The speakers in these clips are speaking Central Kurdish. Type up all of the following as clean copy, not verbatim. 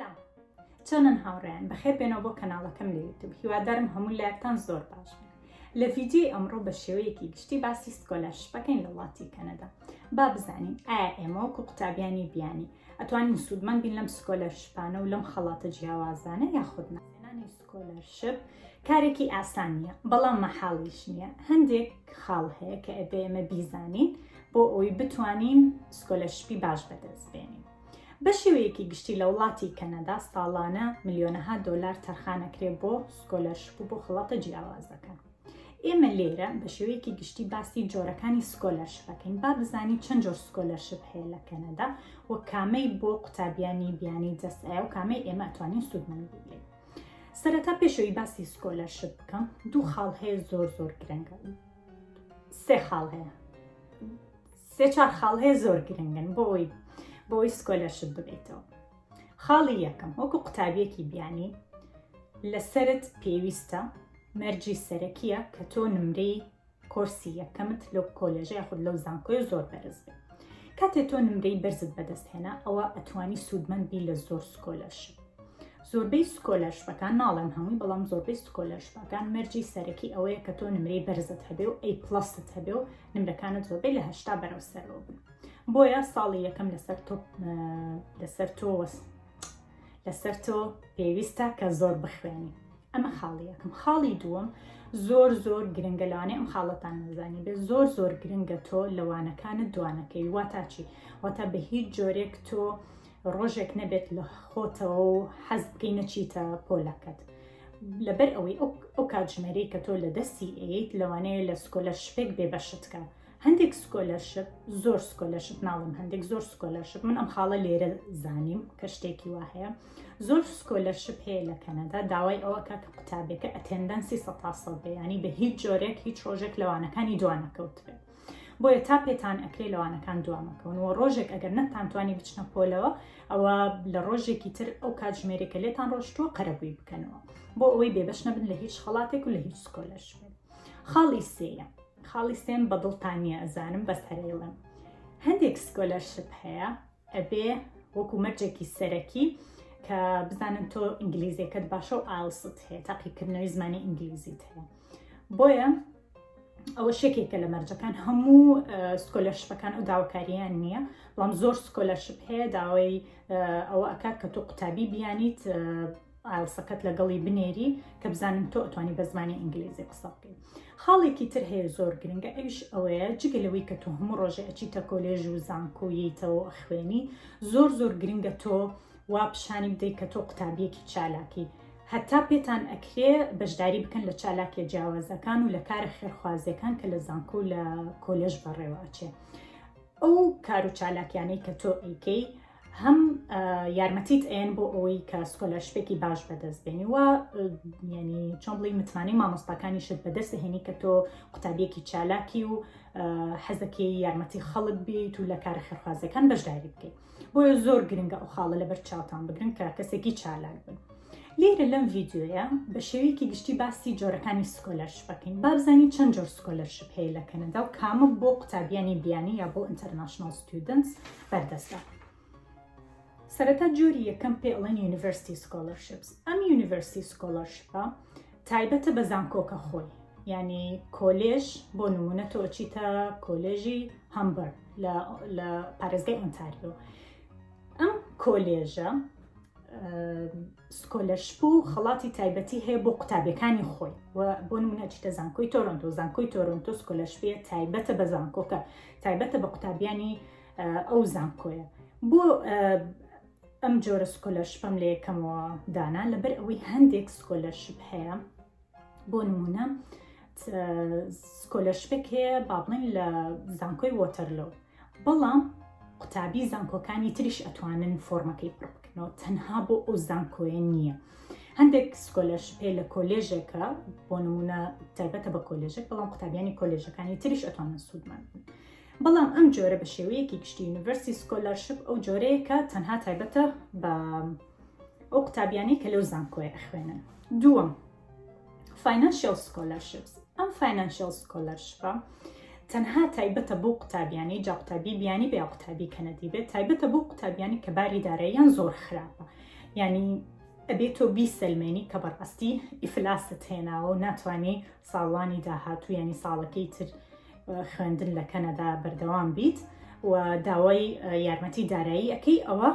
سلام چۆنن هاوڕێیان بەخێر بێنەوە بۆ کەناڵەکەم لە یوتیوب هیوادارم هەموو لایەکتان زۆر باش بن. لە ڤیدیۆی ئەمڕۆ بە شێوەیەکی گشتی باسی سکۆلارشیپ ئەکەین لە وڵاتی کەنەدا. با بزانین ئایا ئێمە وەکو قوتابیانی بیانی ئەتوانین سوودمەند بین لەم سکۆلارشیپانە و لەم خەڵاتە جیاوازانە یاخود نەهێنانی سکۆلارشیپ کارێکی ئاسان نییە، بەڵام مەحاڵیش نییە. هەندێک خاڵ هەیە کە ئەبێ ئێمە بیزانین بۆ ئەوەی بتوانین سکۆلارشیپی باش بەدەست بێنین. بە شێوەیەکی گشتی لە وڵاتی کەنەدا ساڵانە ملیۆنەها دۆلار تەرخانەکرێ بۆ سکۆلارشیپ و بۆ خەڵاتە جیاوازەکان. ئێمە لێرە بە شێوەیەکی گشتی باسی جۆرەکانی سکۆلارشیپەکەین. با بزانی چەند جۆر سکۆلارشیپ هەیە لە کەنەدا و کامەی بۆ قوتابیانی بیانی دەستایە و کامەی ئێمە ئەتوانین سوودمەند بگرین. سەرەتا پێشەوەی باسی سکۆلارشیپ بکەم، دوو خاڵ هەیە زۆر گرنگە. سێ خاڵ هەیە، سێ-چوار خاڵ هەیە زۆر گرنگن بۆی سکۆلارشیپ ببێتەوە. خاڵی یەکەم، وەکو قوتابیەکی بیانی لەسەرت پێویستە مەرجی سەرەکیە کە تۆ نمرەی کۆرسی یەکەمت لەو کۆلێژە یاخود لەو زانکۆی زۆر بەرز بێت. کاتێک تۆ نمرەی بەرزت بەدەستهێنا ئەوە ئەتوانی سوودمەند بی لە زۆر سکۆلارشیپ. زۆربەی سکۆلارشیپەکان، ناڵێم هەمووی، بەڵام زۆربەی سکۆلارشیپەکان مەرجی سەرەکی ئەوەیە کە تۆ نمرەی بەرزت هەبێ و A+ هەبێ و نمرەکانت زۆربەی لە 80 بەرەو سەرەوە بن. بۆیە ساڵی یەکەم لەسەر تۆ پێویستە کە زۆر بخوێنی. ئەمە خاڵی یەکەم. خاڵی دووەم زۆر گرنگە، لەوانەیە ئەم خاڵەتان نەزانی بێت، زۆر گرنگە تۆ لەوانەکانت دوانەکەی. واتە چی؟ واتە بە هیچ جۆرێک تۆ ڕۆژێک نەبێت لە خۆتەوە و حەز بکەی نەچیتە پۆلەکەت. لەبەر ئەوەی ئەو کاتژمێرەی کە تۆ لە دەستی ئەیت لەوانەیە لە سکۆلارشیپێک بێبەشتکە. هەندێک سکۆلارشیپ، زۆر سکۆلارشیپ، ناڵم هەندێک، زۆر سکۆلارشیپ، من ئەم خاڵە لێرە زانیم کە شتێکی وا هەیە. زۆر سکۆلارشیپ هەیە لە کەنەدا داوای ئەوەکە کە قوتابێکە ئەتێندەنسی 100% بێ، ینی بە هیچ جۆرێک هیچ ڕۆژێک لەوانەکانی دوانەکەوت بێت. بۆیە تا پێتان ئەکرێ لەوانەکان دوامەکەون و ڕۆژێک ئەگەر نەتانتوانی بچنە پۆلەوە ئەوە لە ڕۆژێکی تر ئەو کاتژمێرێکە لێتان ڕۆشتووە قەرەبووی بکەنەوە بۆ ئەوەی بێبەش نەبن لە هیچ خەڵاتێک و لە هیچ سکۆلارشیپێک. خاڵی سێیە. خاڵی سێم بەدڵتانیە ئەزانم بەس هەرێڵم. هەندێک سکۆلارشیپ هەیە ئەبێ وەکو مەرجێکی سەرەکی کە بزانن تۆ ئینگلیزیەکەت باشە و ئایلست هەیە، تاقیکردنەوەی زمانی ئینگلیزیت هەیە. بۆیە ئەوە شێکێکە لە مەرجەکان. هەموو سکۆلارشیپەکان ئەو داواکاریان نییە، بەڵام زۆر سکۆلارشیپ هەیە داوای ئەوە ئەکات کە تۆ قوتابی بیانیت ئایلسەکەت لەگەڵی بنێری کە بزانن تۆ ئەتوانی بە زمانی ئینگلیزی قسە بکەیت. خاڵێکی تر هەیە زۆر گرنگە، ئەویش ئەوەیە جگەلەوەی کە تۆ هەموو ڕۆژێ ئەچیتە کۆلێژ و زانکۆییتەوە ئەخوێنی، زۆر گرنگە تۆ وا پیشانی بدەیت کە تۆ قوتابیەکی چالاکی. هەتا پێتان ئەکرێ بەشداری بکەن لە چالاکیە جیاوازەکان و لە کارە خێرخوازیەکان کە لە زانکۆ و لە کۆلێژ بەڕێوەچێ. ئەو کار و چالاکیانەی کە تۆ ئەیکەی هەم یارمەتیت ئەێن بۆ ئەوەی کە سکۆلارشیپێکی باش بەدەست بێنی و ینی چۆن بڵێ متمانەی مامۆستاکانیشت بەدەست هێنی کە تۆ قوتابیەکی چالاکی و حەزەکەی یارمەتی خەڵک بیت و لە کارە خێرخوازیەکان بەشداری بکەیت. بۆیە زۆر گرنگە ئەو خاڵە لەبەر چاوتان بگرن کە کەسێکی چالاک بن. لێرە لەم ڤیدیۆیە بە شێوەیەکی گشتی باسی جۆرەکانی سکۆلارشیپەکەین. با بزانین چەند جۆر سکۆلارشیپ هەیە لە کەنەدا و کامە بۆ قوتابیانی بیانی یا بۆ ئینتەرناشنال ستودنتس بەردەستە. سەرەتا جۆری یەکەم پێ ئەڵێن یونیڤەرسیتی سکۆلارشیپس. ئەم یونیڤەرسیتی سکۆلارشیپە تایبەتە بە زانکۆکە خۆی، ینی کۆلێژ بۆ نمونە تۆ چیتە کۆلێژی هەمبەر لە پارێزگای ئۆنتاریۆ. ئەم کۆلێژە سکۆلارشیپ و خەڵاتی تایبەتی هەیە بۆ قوتابیەکانی خۆی و بۆ نمونە چیتە زانکۆی تۆرۆنتۆ سکۆلارشیپیە تایبەتە بە زانکۆکە، تایبەتە بە قوتابیانی ئەو زانکۆیە. بۆ ئەم جۆرە سکۆلارشیپەم لە یەکەمەوە دانا لەبەر ئەوەی هەندێک سکۆلارشیپ هەیە. بۆ نمونە سکۆلارشیپێک هەیە با بڵێن لە زانکۆی وۆتەرلۆ، بەڵام قوتابی زانکۆکانی تریش ئەتوانن فۆرمەکەی پڕ بکەنەوە، تەنها بۆ ئەو زانکۆیە نییە. هەندێک سکۆلارشیپ هەیە لە کۆلێژێکە، بۆ نمونە تایبەتە بە کۆلێژێک، بەڵام قوتابیانی کۆلێژەکانی تریش ئەتوانن سوودمەند بن. بەڵام ئەم جۆرە بە شێوەیەکی گشتی یونیڤەرسیتی سکۆلارشیپ ئەو جۆرەیە کە تەنها تایبەتە بە ئەو قوتابیانی کە لەو زانکۆیە ئەخوێنن. دووەم، فاینانشیال سکۆلارشیپس. ئەم فاینانشیال سکۆلارشیپە تەنها تایبەتە بۆ قوتابیانی، جا قوتابی بیانی بە قوتابی کەنەدی بێت، تایبەتە بۆ قوتابیانی کە باری داراییان زۆر خراپە، یعنی ئەبێتۆ بیسەلمێنی کە بەڕاستی ئیفلاست هێناوە و ناتوانێ ساڵانی داهاتوو ینی ساڵەکەی تر خوێندن لە کەنەدا بەردەوام بیت و داوای یارمەتی دارایی ئەەکەی ئەوە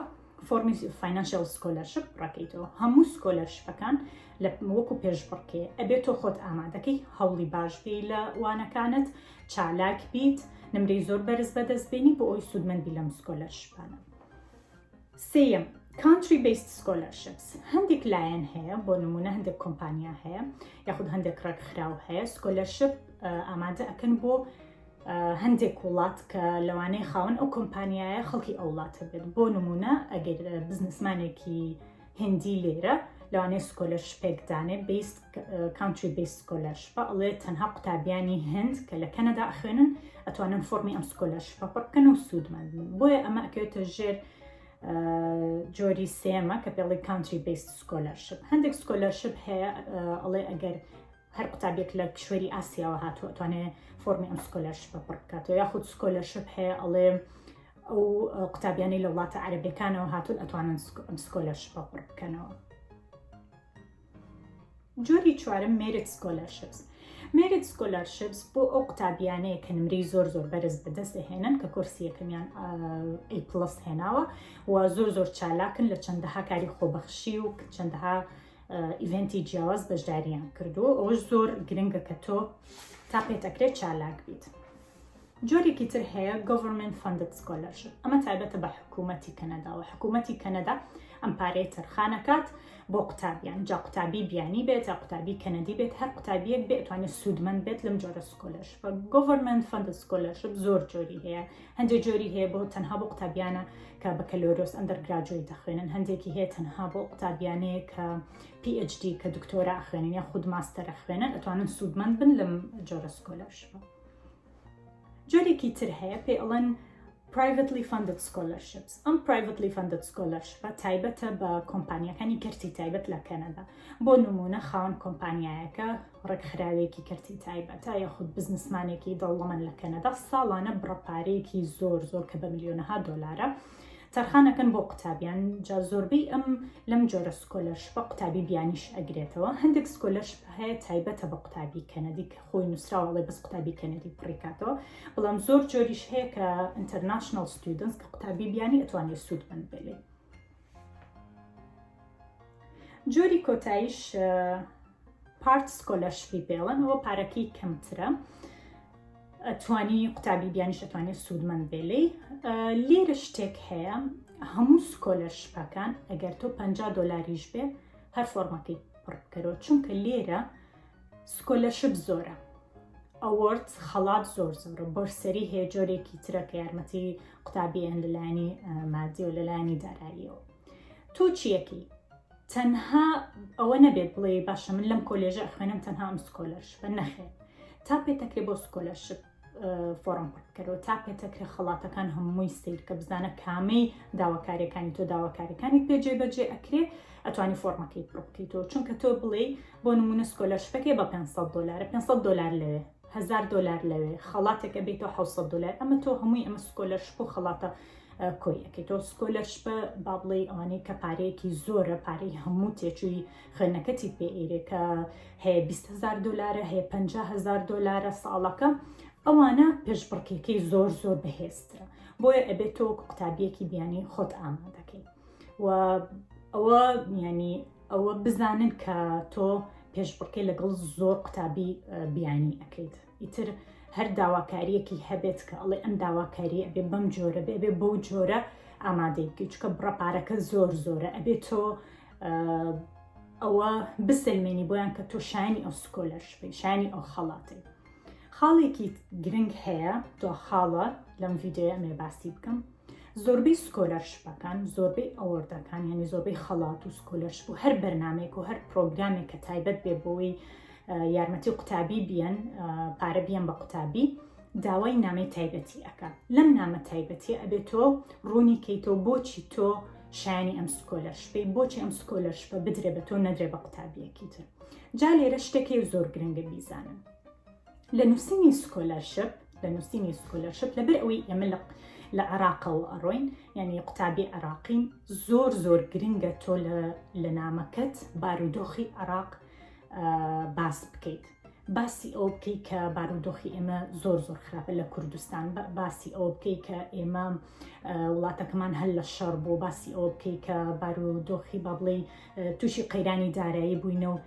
فۆرمی فاینانشل سکۆلارشپ ڕاکەیتەوە. هەموو سکۆلارشپەکان لە وەکو پێشبڕکێ ئەبێتۆ خۆت ئامادەکەی هەوڵی باش بی لە وانەکانت چالاک بیت نمرەی زۆر بەرز بەدەستبێنی بۆ ئەوی سوودمەندی لەم سکۆلارشپانە. سێیەم country based scholarships هەندێک لایەن هەیە بۆ نمونە هەندێک کۆمپانیا هەیە یاخود هەندێک ڕێکخراو هەیە سکۆلارشپ ئامادە ئەکەن بۆ هەندێک وڵات کە لەوانەیە خاوەن ئەو کۆمپانیایە خەڵکی ئەو وڵاتە بێت. بۆ نمونە ئەگەر بزنسمانێکی هندی لێرە لەوانەیە سکۆلارشپێک دانێت بیست country based scholarship ئەڵێ تەنها قوتابیانی هند کە لە کەنەدا ئەخوێنن ئەتوانن فۆرمی ئەم سکۆلارشپە پڕبکەن و سوودمەند بن. بۆیە ئەمە ئەکەوێتە ژێر جۆری سێمە کە پێڵی country based scholarship. هەندێک سکۆلارشپ هەیە ئەڵێ ئەگەر هەر قوتابێک لە کشوەری ئاسیاوە هاتووە ئەتوانێت فۆرمی ئەم سکۆلارشپە پڕ بکاتەوە یاخود سکۆلارشپ هەیە ئەڵێ ئەو قوتابیانی لە وڵاتە عەرەبیەکانەوە هاتوون ئەتوانن ئەم سکۆلارشپە پڕ بکەنەوە. جۆری چوارم merit scholarships. merit scholarships بۆ ئەو قوتابیانەیە کە نمرەی زۆر بەرز بەدەست دەهێنن کە کۆرسی یەکەمیان A+ هێناوە و زۆر چالاکن لە چەندەها کاری خۆبەخشی و چەندەها ئیڤنتی جیاواز بەشداریان کردو ئەوەش زۆر گرنگە کە تۆ تا پێتەکرێت چالاک بیت. جۆرێکی تر هەیە government funded scholarship. ئەمە تایبەتە بە حکوومەتی کەنەدا و حکوومەتی کەنەدا ئەم پارەی تەرخانەکات بۆ قوتابیان جا قوتابی بیانی بێت یا قوتابی کەنەدی بێت هەر قوتابیەک بێت ئەتوانێت سوودمەند بێت لەم جۆرە سکۆلارشپە. government funded scholarship زۆر جۆری هەیە. هەندێک جۆری هەیە بۆ تەنها بۆ قوتابیانە کە بەکەلۆرۆس ئەندەرگراجوێت دەخوێنن هەندێکی هەیە تەنها بۆ قوتابیانەیە کە PhD کە دکتۆرا خوێنن یا خود ماستەرە خوێنن ئەتوانن سوودمەند بن لەم جۆرە سکۆلارشپە. جۆرێکی تر هەیە پێ ئەڵەن privately funded scholarships. ئەم privately funded scholarship تایبەتە بە کۆمپانیەکانی کەرتی تایبەت لە کەنەدا. بۆ نمونە خاوەن کۆمپانیایەکە ڕێکخراوێکی کەرتی تایبەتە یاخود بزنسمانێکی دەوڵەمەند لە کەنەدا ساڵانە بڕەپارەیەکی زۆر کە بە ملیۆنەها دۆلارە تەرخانەکەن بۆ قوتابیان جا زۆربەی ئەم لەم جۆرە سکۆلارشپە قوتابی بیانیش ئەگرێتەوە. هەندێک سکۆلارشپ هەیە تایبەتە بە قوتابی کەنەدی کە خۆی نووسراوەڵێ بەس قوتابی کەنەدی پڕیکاتەوە بەڵام زۆر جۆریش هەیە کە international students کە قوتابی بیانی ئەتوانێت سوودمەند بێت. جۆری کۆتاییش part scholarship پێڵەن ئەوە پارەکەی کەمترە ئەتوانی قوتابی بیانیش ئەتوانێت سوودمەند بێلێ. لێرە شتێک هەیە هەموو سکۆلارشپەکان ئەگەر تۆ $50 بێ هەر فۆرمەکەی پڕ بکەرەوە چونکە لێرە سکۆلارشپ زۆرە ئەوەرد خەڵات زۆرە بۆرسەری هەیە جۆرێکی ترە کە یارمەتی قوتابیان لەلایەنی مادی و لەلایەنی داراییەوە. تۆ چیەکەی تەنها ئەوە نەبێت بڵێ باشە من لەم کۆلێژە ئەخوێنم تەنها ئەم سکۆلارشپە نەخێت تا پێتەکرێ بۆ سکۆلارشپ فۆرم پڕکەرەوە تا پێتەکرێ خەڵاتەکان هەمووی سیر کە بزانە کامەی داواکاریەکانی تۆ داواکاریەکانی پێجێ بەجێ ئەکرێ ئەتوانی فۆرمەکەی پڕ بکەیتەوە چونکە تۆ بڵێ بۆ نمونە سکۆلارشپەکەی بە $500 $500 لەوێ $1000 لەوێ خەڵاتێکە بێتەوە $700 ئەمە تۆ هەمووی ئەمە سکۆلارشپ و خەڵاتە کۆیەکەی تۆ سکۆلارشپە با بڵێ ئەوانەی کە پارەیەکی زۆرە پارەی هەموو تێچووی خوێندنەکەتی پێ ئێرێ کە هەیە $20,000 هەیە $50,000 ساڵەکە ئەوانە پێشبڕکێکەی زۆر بەهێزترە بۆیە ئەبێت تۆ قوتابیەکی بیانی خۆت ئامادەکەی و ئەوە ینی ئەوە بزانن کە تۆ پێشبڕکەی لەگەڵ زۆر قوتابی بیانی ئەەکەیت ئیتر هەر داواکاریەکی هەبێت کە ئەڵێ ئەم داواکاری ئەبێ بەم جۆرە بێ بەو جۆرە ئامادەی بکەیت چکە بڕەپارەکە زۆرە ئەبێت تۆ ئەوە بسلمێنی بۆیان کە تۆ شانی ئەو سکۆلارشپی شانی ئەو خەڵاتی. خاڵێکی گرنگ هەیە تۆ خاڵە لەم ڤیدیۆیە ئەمێ باسی بکەم زۆربەی سکۆلارشپەکان زۆربەی ئەوەردەکان یعنی زۆربەی خەڵات و سکۆلارشپ و هەر بەرنامێک و هەر پرۆگرامێک کە تایبەت بێ بۆی یارمەتی قوتابی بیان پارە بیان بە قوتابی داوای نامەی تایبەتی ئەکات. لەم نامە تایبەتی ئەبێت تۆ ڕوونی کەیتەوە بۆچی تۆ شایانی ئەم سکۆلارشپەی بۆچی ئەم سکۆلارشپە بدرێ بە تۆ نەدرێ بە قوتابیەکی تر. جا لێرە شتێکی زۆر گرنگە بیزانن لە نووسینی سکۆلارشپ لەبەر ئەوەی ئێمە لە عێراقەوە ئەڕۆین یعنی قوتابی عێراقین زۆر گرنگە تۆ لە نامەکەت بارودۆخی عێراق باس بکەیت باسی ئەو بکەی کە بارودۆخی ئێمە زۆر خراپە لە کوردستان باسی ئەو بکەی کە ئێمە وڵاتەکەمان هەل لە شەڕ بۆ باسی ئەو بکەی کە بارودۆخی با بڵێ تووشی قەیرانی دارایی بووینەوە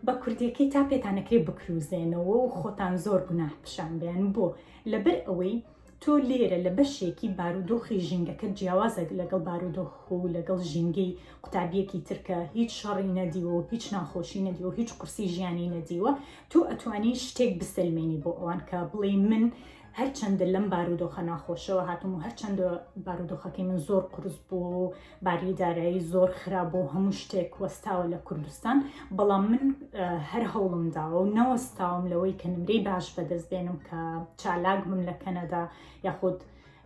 بە کوردیەکەی تا پێتانەکرێ بکروزێنەوە و خۆتان زۆر گوناه پیشان بێن بۆ لەبەر ئەوەی تۆ لێرە لە بەشێکی بارودۆخی ژینگەکە جیاوازە لەگەڵ بارودۆخ و لەگەڵ ژینگەی قوتابیەکی ترکە هیچ شەڕی نەدیوە و هیچ ناخۆشی نەدیوە و هیچ قورسی ژیانی نەدیوە تۆ ئەتوانی شتێک بسلمێنی بۆ ئەوان کە بڵێ من هەرچەندە لەم بارودۆخە ناخۆشەوە هاتم و هەرچەندە بارودۆخەکەی من زۆر قورس بوو و باری دارایی زۆر خراپ بۆ هەموو شتێک وەستاوە لە کوردستان بەڵام من هەر هەوڵم داوە و نەوەستاوم لەوەی کە نمرەی باش بەدەست بێنم کە چالاک بم لە کەنەدا یاخود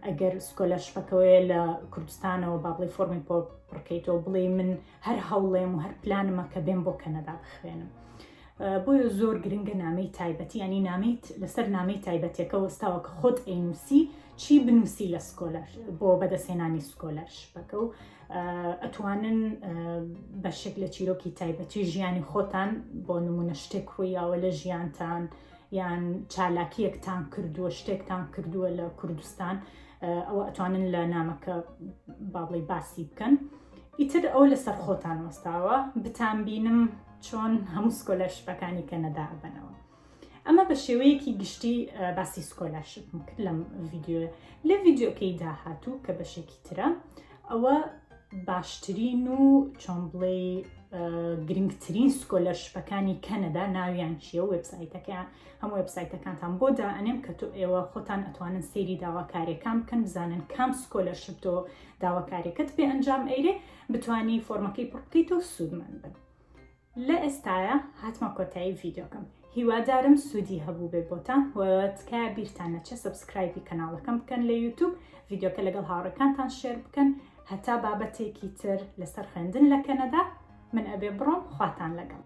ئەگەر سکۆلارشیپەکەوەیە لە کوردستانەوە با بڵێ فۆرمی پۆ بڕکەیتەوە بڵێ من هەر هەوڵێم و هەر پلانمە کە بێم بۆ کەنەدا بخوێنم بۆیە زۆر گرنگە نامەی تایبەتی ینی نامەیت لەسەر نامەی تایبەتیەکە وەستاوە کە خۆت ئەینووسی چی بنووسی لە سکۆلار بۆ بەدەستهێنانی سکۆلارشیپەکە و ئەتوانن بەشێک لە چیرۆکی تایبەتی ژیانی خۆتان بۆ نمونە شتێک ڕوویاوە لە ژیانتان یان چالاکیەکتان کردووە شتێکتان کردووە لە کوردستان ئەوە ئەتوانن لە نامەکە با بڵێ باسی بکەن ئیتر ئەو لەسەر خۆتان وەستاوە بتان بینم چۆن هەموو سکۆلارشیپەکانی کەنەدا بنەوە ئەمە بە شێوەیەکی گشتی باسی سکۆلارشیپم کرد لەم ڤیدیۆە لە ڤیدیۆکەی داهاتوو کە بەشێکی ترە ئەوە باشترین و چۆن بڵێ گرنگترین سکۆلارشیپەکانی کەنەدا ناویان چیە و وێبسایتەکان هەموو وێبسایتەکانتان بۆ دائەنێم کە تۆ ئێوە خۆتان ئەتوانن سەیری داواکاریەکان بکەن بزانن کام سکۆلارشیپ تۆ داواکاریەکەت پێ ئەنجام ئەیرێ بتوانی فۆرمەکەی پڕ بکەیتەوە سوودمەند بن لە ئێستاە هاتمە کۆتایی ڤیدیۆکەم هیوادارم سوودی هەبوو بێ بۆتان و تکایە بیرتان نەچێ سەبسکرایبی کەناڵەکەم بکەن لە یوتیوب ڤیدیۆکە لەگەڵ هاوڕێکانتان شێر بکەن هەتا بابەتێکی تر لەسەر خوێندن لە کەنەدا من ئەبێ بڕۆم خواتان لەگەڵ